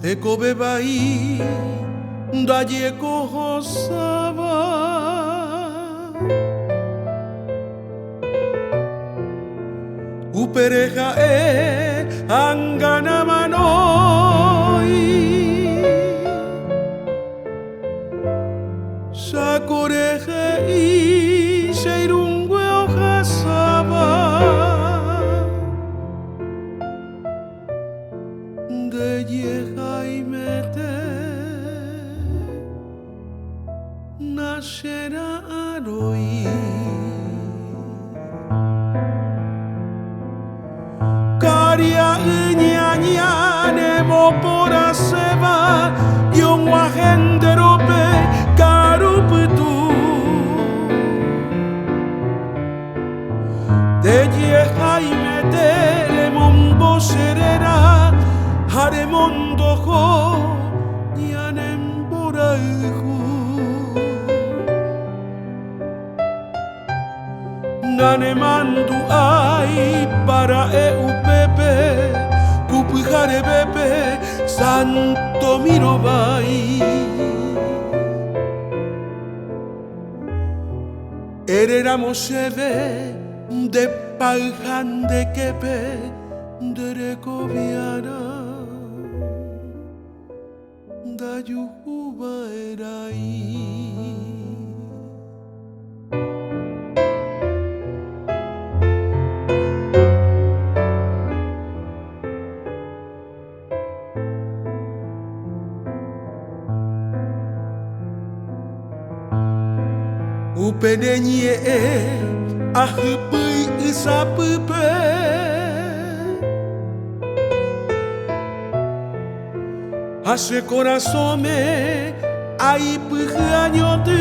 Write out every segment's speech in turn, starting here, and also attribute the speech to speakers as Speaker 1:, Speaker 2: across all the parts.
Speaker 1: Eko bebai daieko hosaba Upereja angana manoi Sakoreje seirungue hojasaba De yejaimete Nashera aroi Karia ñaña nemo pora seba Yon wajenderope karuputu De yejaimete lemombo serera Haremondo ho ñanem boraihu Nane mandu ai para eupepe Kupujare bepe santo mirobai Ereramos seve de paljan de kepe De recoviara Da yuhuba erai Upenenye ahupui isapupe Hace corazón me ay pujaño tu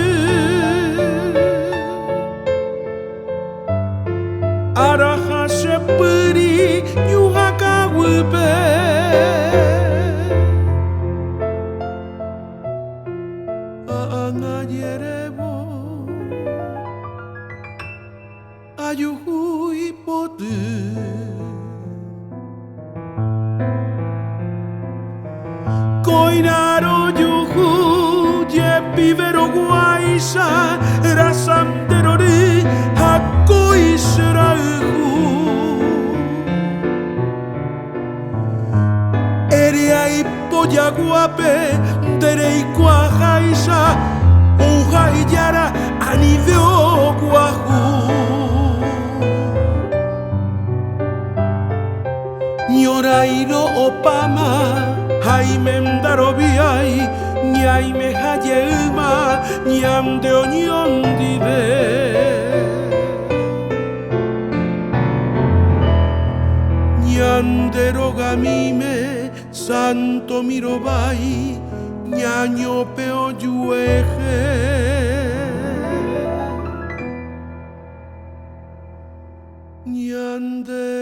Speaker 1: Araja se puri yuhaka wupe Aangayerebo Ayuhui potu Koinaro yuhu je pivero guaisa Rasanterori hakoi seraihu Ereai poya guape derei guajaisa Uhaiyara aniveo guahu Nyorairo opama Jaime Darobiai Nyaime Hayeuma Nyamde Onyondive Nyandero gamime Santo mirobai Nyanyo peo yueje Nyande